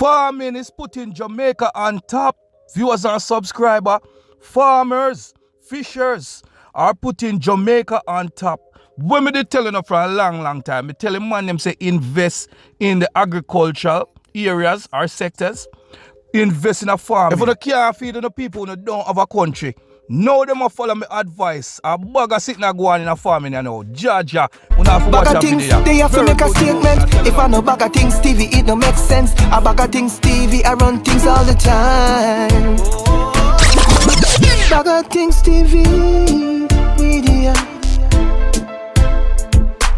Farming is putting Jamaica on top. Viewers and subscribers, farmers, fishers are putting Jamaica on top. When me did telling you for a long time, me telling man them say invest in the agricultural areas or sectors, invest in a farm. If you can't feed the people who don't have a country, now them a follow my advice. A bugger sitting and go on in a farming, you know. Jaja, you have to watch a video. They have to make a statement. If I know BaggaThingz TV, it no make sense. A BaggaThingz TV, I run things all the time. BaggaThingz TV Media.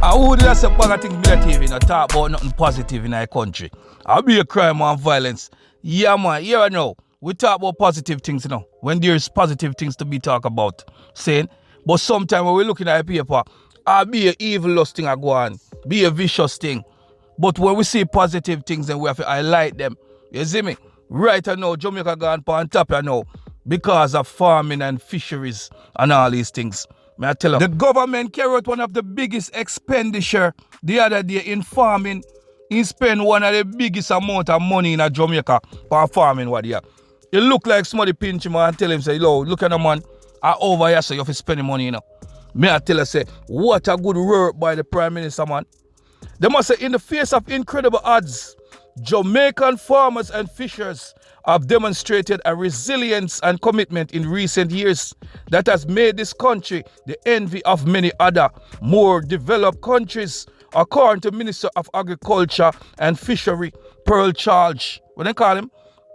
I would just say BaggaThingz Media TV not talk about nothing positive in our country. I'll be a crime and violence. Yeah man, here I know. We talk about positive things, you know, when there's positive things to be talked about, saying. But sometimes when we're looking at a paper, I'll be an evil thing I go on, be a vicious thing. But when we see positive things, then we have to highlight them. You see me? Right now, Jamaica gone on top now because of farming and fisheries and all these things. May I tell you, the government carried out one of the biggest expenditure the other day in farming. He spent one of the biggest amount of money in Jamaica for farming what year. It look like somebody pinch him and tell him, say, yo, look at the man, I over here, so you have to spend the money, you know. May I tell you, say, what a good work by the Prime Minister, man. They must say, in the face of incredible odds, Jamaican farmers and fishers have demonstrated a resilience and commitment in recent years that has made this country the envy of many other more developed countries, according to Minister of Agriculture and Fishery, Pearl Charge. What they call him?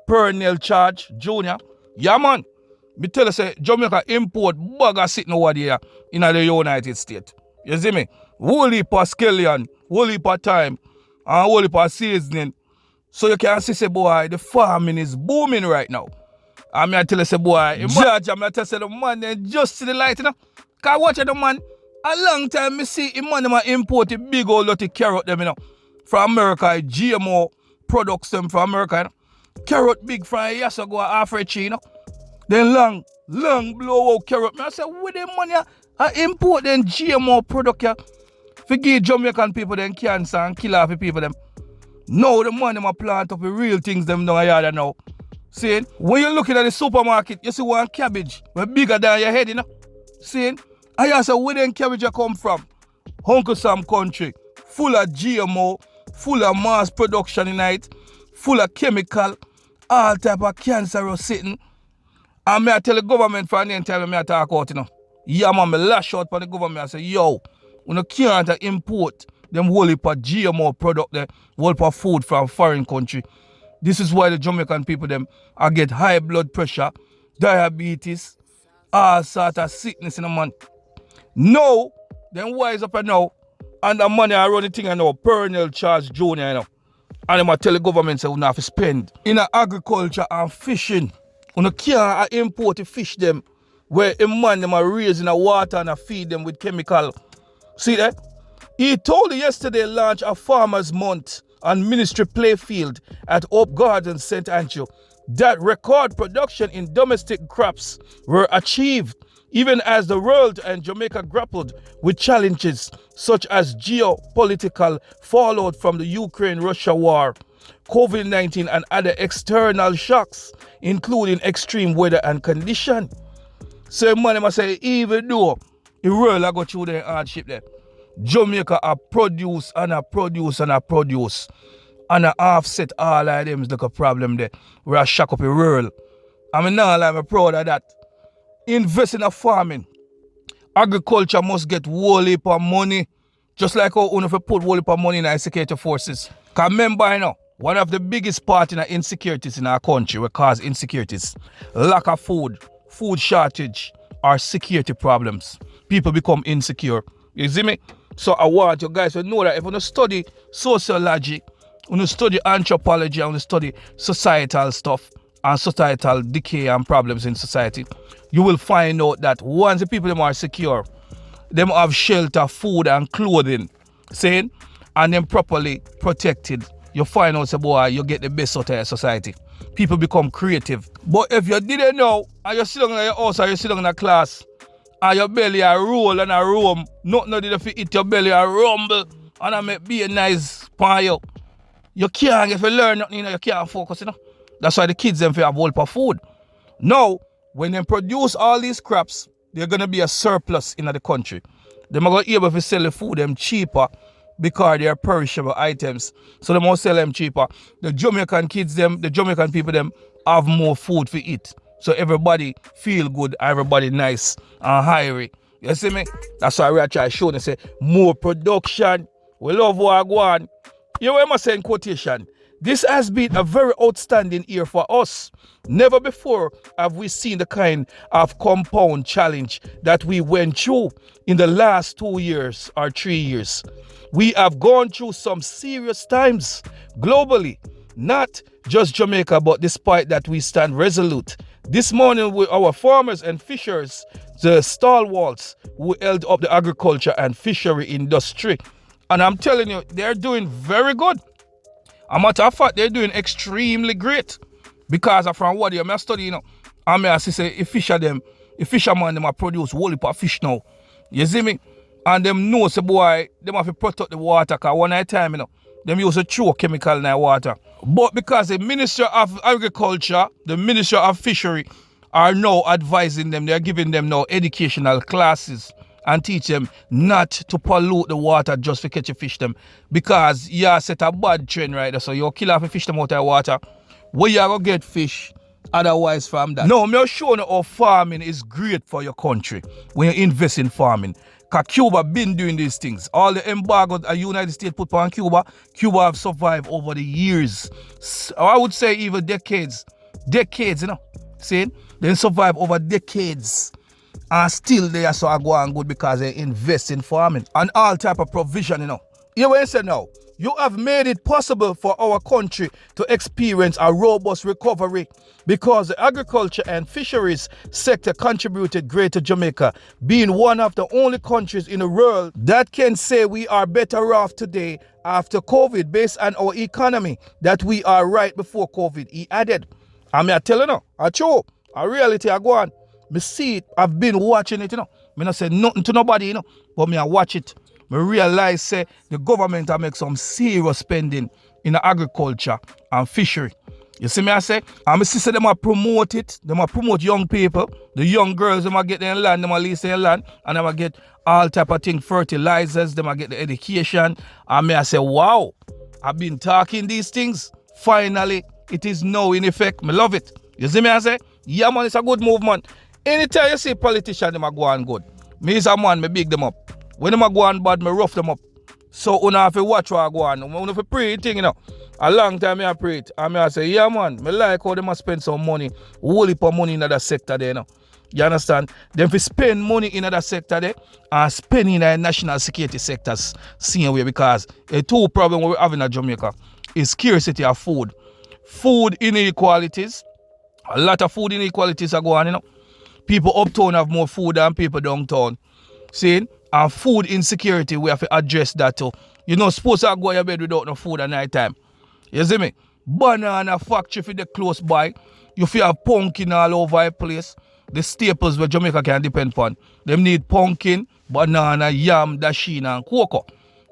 Pernell Charge Jr. Yeah, man. Me tell you, say, Jamaica import bugger sitting over there in the United States. You see me? Whole heap of scallion, whole heap of time, and whole heap of seasoning. So you can see, say, boy, the farming is booming right now. And me I tell you, say, boy, in Georgia, I tell you, say, the man, they just see the light, you know? Because watch the man, a long time, me see him man, them import a big old lot of carrot, them, you know, from America, GMO products, them from America, you know? Carrot big from years ago, half a tree, you know? Then long blow out carrot. I say, with the money, I import them GMO product here. For give Jamaican people them cancer and kill off the people them. Now the money I plant up the real things them down here now. See, when you're looking at the supermarket, you see one cabbage, we're bigger than your head, you know? See, I say, where them cabbage come from? Uncle Sam country, full of GMO, full of mass production in it, full of chemical, all type of cancerous sitting. And me I tell the government for the entire me I talk out, you know. Yeah, man, me lash out for the government. I say, yo, we can't import them whole heap of GMO product, the whole heap of food from foreign country. This is why the Jamaican people them I get high blood pressure, diabetes, all sort of sickness in the man. No, them wise up and now, and the money I run the thing I know, Pernell Charge Jr. you know. And them I tell the government say we have to spend in agriculture and fishing. We can't import the fish them where a man them are raising the water and feed them with chemical. See that? He told yesterday launch a farmers month on Ministry Playfield at Hope Gardens, St. Andrew, that record production in domestic crops were achieved even as the world and Jamaica grappled with challenges such as geopolitical fallout from the Ukraine-Russia war, COVID-19 and other external shocks, including extreme weather and condition. So man must say, even though the world I go through the hardship there, Jamaica a produce and a produce and a produce and a offset all of them is like a problem there. We're a shock up the world. I mean now I'm proud of that. Invest in a farming. Agriculture must get whole heap of money. Just like how we put whole heap of money in our security forces. Because remember, you know, one of the biggest part in our insecurities in our country, we cause insecurities, lack of food, food shortage, or security problems. People become insecure. You see me? So I want you guys to know that if you study sociology, when you study anthropology, and when you study societal stuff and societal decay and problems in society, you will find out that once the people them are secure, them have shelter, food and clothing, saying, and them properly protected, you find out, say, boy, you get the best out of your society. People become creative. But if you didn't know, and you sit down in your house or you sit down in a class, and your belly a roll and a roam, nothing did if you eat your belly a rumble, and I make be a nice pan you. You can't, if you learn nothing, you can't focus, That's why the kids them have whole of food. Now, when they produce all these crops, they're gonna be a surplus in the country. They're gonna be able to sell the food them cheaper because they are perishable items. So they must sell them cheaper. The Jamaican kids them, the Jamaican people them have more food to eat. So everybody feel good, everybody nice and hungry. You see me? That's why we are trying to show them say more production. We love what I go on. You know what I'm saying, quotation? This has been a very outstanding year for us. Never before have we seen the kind of compound challenge that we went through in the last 2 years or 3 years. We have gone through some serious times globally, not just Jamaica, but despite that we stand resolute. This morning with our farmers and fishers, the stalwarts who held up the agriculture and fishery industry. And I'm telling you, they're doing very good. A matter of fact, they're doing extremely great. Because from what I'm studying, I mean, I say, a fisherman them a produce whole heap of fish now. You see me? And them know, say, boy, them have to protect the water, because one at a time, them use a throw chemical in the water. But because the Ministry of Agriculture, the Ministry of Fishery are now advising them, they're giving them now educational classes and teach them not to pollute the water just to catch a fish them. Because you set a bad trend right there, so you kill off a fish them out of the water. Where you going to get fish otherwise from that? No, I'm showing you how farming is great for your country when you invest in farming. Because Cuba been doing these things. All the embargoes the United States put on Cuba, Cuba have survived over the years. I would say even decades. Decades, See? They survive over decades. And still they are so go on good because they invest in farming. And all type of provision, You what I say now? You have made it possible for our country to experience a robust recovery because the agriculture and fisheries sector contributed great to Jamaica, being one of the only countries in the world that can say we are better off today after COVID based on our economy that we are right before COVID, he added. I mean, I tell you now, I show, a reality I go on. Me see it, I've been watching it, Me not say nothing to nobody, but me I watch it. Me realize say the government have make some serious spending in the agriculture and fishery. You see me I say? And me see say them a promote it. Them a promote young people. The young girls, them a get their land, them a lease their land, and them a get all type of thing, fertilizers, them a get the education. And me I say, wow, I've been talking these things. Finally, it is now in effect. Me love it. You see me I say? Yeah man, it's a good movement. Anytime you see politicians, them a go on good. Me is a man, me big them up. When them a go on bad, me rough them up. So una have to watch what I go on. Una have to pray it thing, A long time I pray it. And I say, yeah man, me like how them a spend some money. Whole heap of money in that sector there, You understand? Them fi spend money in that sector there and spend in the national security sectors same way, because the two problems we have in Jamaica is scarcity of food. Food inequalities. A lot of food inequalities are going on, People uptown have more food than people downtown. See? And food insecurity, we have to address that too. You're not supposed to go to your bed without no food at night time. You see me? Banana factory for the close by. You feel have pumpkin all over the place. The staples where Jamaica can depend upon. Them need pumpkin, banana, yam, dasheen, and cocoa.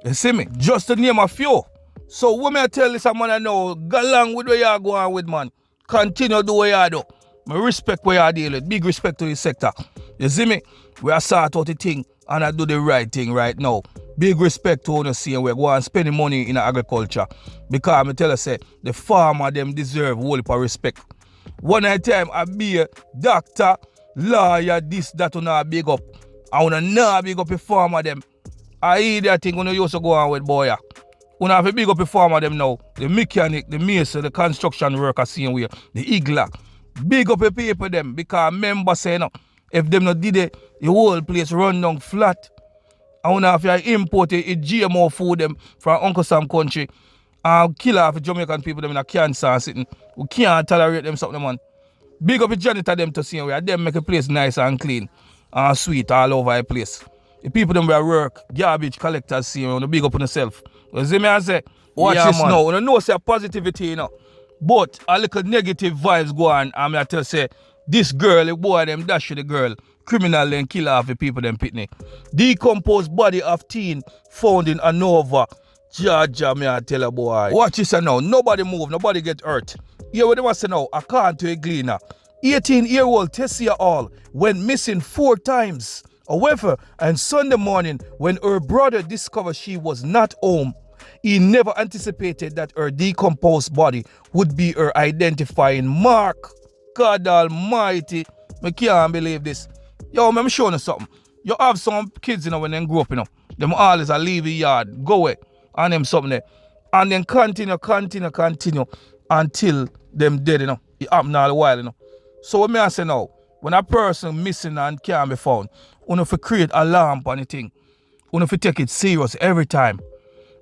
You see me? Just to name a few. So when I tell this man I know, go along with where you are going with, man. Continue do what you do. I respect where you are dealing with. Big respect to the sector. You see me? We are sort out the thing and I do the right thing right now. Big respect to us see, and we're going spending money in agriculture. Because I tell you, say, the farmer them deserve whole heap of respect. One time I be a doctor, lawyer, this, that, and I big up. I wanna now big up the farmer them. I hear that thing when you used to go on with boy. When I have a big up the farmer them now, the mechanic, the mason, the construction worker same way, the igler. Big up the people them, because members say if them not did it, the whole place run down flat. I wanna have to import a GMO food them from Uncle Sam country and kill off the Jamaican people them in a cancer and sitting. We can't tolerate them something, man. Big up the janitor them to see where them make a place nice and clean and sweet all over the place. The people them where work, garbage collectors see you, big up on yourself. You see me I say, watch this man. Now. You know say positivity, But a little negative vibes go on, and I tell say, this girl, the boy them dash the girl, criminal and kill off the people them pitney. Decomposed body of teen found in Hanover Jaja, me I tell you, boy. Watch this now. Nobody move, nobody get hurt. Here what they want to say now, according to a gleaner, 18-year-old Tessia Hall went missing 4 times. However, on Sunday morning, when her brother discovered she was not home, he never anticipated that her decomposed body would be her identifying mark. God almighty, I can't believe this. Yo, I'm showing you something. You have some kids, when they grow up, them always leave the yard, go away, and them something there. And then continue until them dead, It happen all the while, So what I say now, when a person missing and can't be found, you have to create alarm on the thing. You have to take it serious every time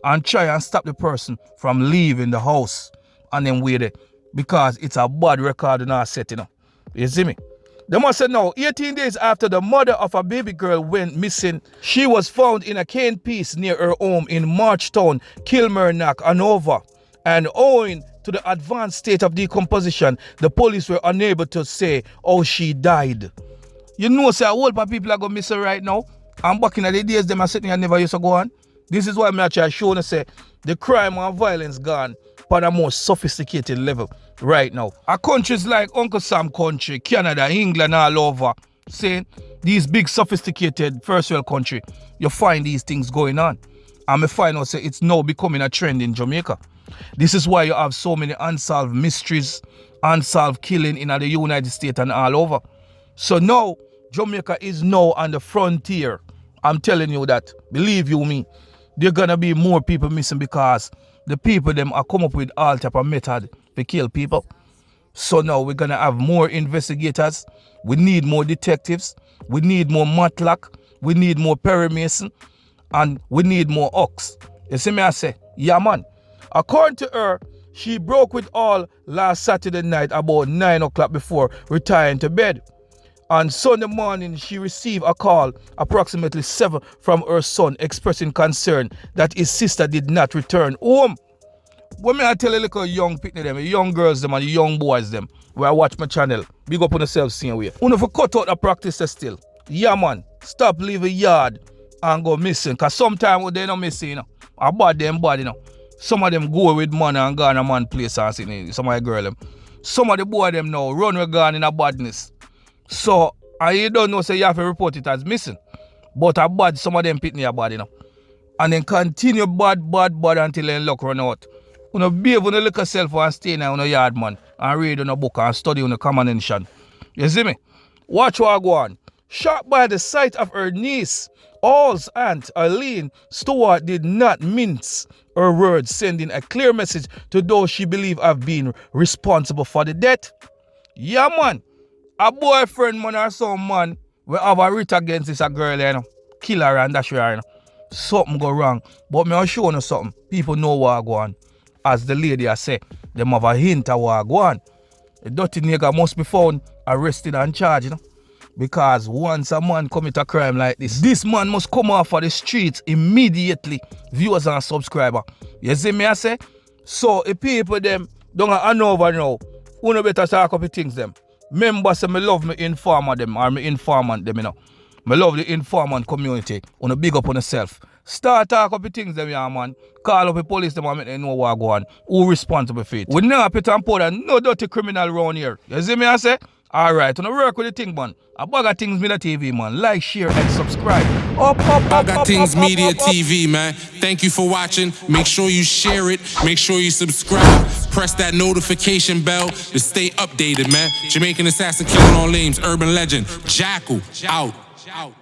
and try and stop the person from leaving the house and then wait it, because it's a bad record in our set, You see me? They must say now, 18 days after the mother of a baby girl went missing, she was found in a cane piece near her home in Marchtown, Kilmarnock, Hanover. And owing to the advanced state of decomposition, the police were unable to say how she died. You know, say a whole lot of people are going missing right now. And back in the days, them are sitting and never used to go on. This is why I'm actually showing to say the crime and violence gone on a more sophisticated level right now. A countries like Uncle Sam country, Canada, England, all over, saying these big sophisticated first world country, you find these things going on. And I find out say it's now becoming a trend in Jamaica. This is why you have so many unsolved mysteries, unsolved killing in the United States and all over. So now, Jamaica is now on the frontier. I'm telling you that. Believe you me. There are going to be more people missing because the people them are come up with all type of method to kill people. So now we're going to have more investigators. We need more detectives. We need more matlock. We need more perimason. And we need more ox. You see me I say? Yeah, man. According to her, she broke with all last Saturday night about 9 o'clock before retiring to bed. On Sunday morning, she received a call approximately 7 from her son expressing concern that his sister did not return home. When I tell a little young people them, young girls them and young boys them, where I watch my channel, big up on yourself same way. You know, for cut out the practice still. Yeah, man. Stop leaving yard and go missing. Because sometimes they not missing, about them body, Some of them go with money and go in a man place and see some of the girl them. Some of the boy them now run with gun in a badness. So, and you don't know, so you have to report it as missing. But a bad, some of them pit near bad, And then continue bad until they luck run out. You know, behave on the liquor self and stay in your yard, man. And read on a book and study on the comprehension. You see me? Watch what I go on. Shot by the sight of her niece, Hall's aunt, Eileen Stewart, did not mince her words, sending a clear message to those she believed have been responsible for the death. Yeah, man. A boyfriend, man, or some man will have a writ against this a girl, kill her and dash her, Something go wrong. But me I'll show you something. People know what I go on. As the lady I say, them have a hint of what I go on. A dirty nigger must be found, arrested and charged, Because once a man commit a crime like this man must come off of the streets immediately. Viewers and subscribers. You see me I say? So if people them don't hand over now, you better talk up the things them. Remember say me love me informer them or me informant them, Me love the informant community. You big up on yourself. Start talk up the things them, yeah, man. Call up the police them and make them know what go on. Who responsible for it. We never put and powder no dirty criminal around here. You see me I say? Alright, you work with the thing, man. BaggaThingz Media TV, man. Like, share, and subscribe. BaggaThingz Media TV, man. Thank you for watching. Make sure you share it. Make sure you subscribe. Press that notification bell to stay updated, man. Jamaican assassin killing all names. Urban legend. Jackal. Out.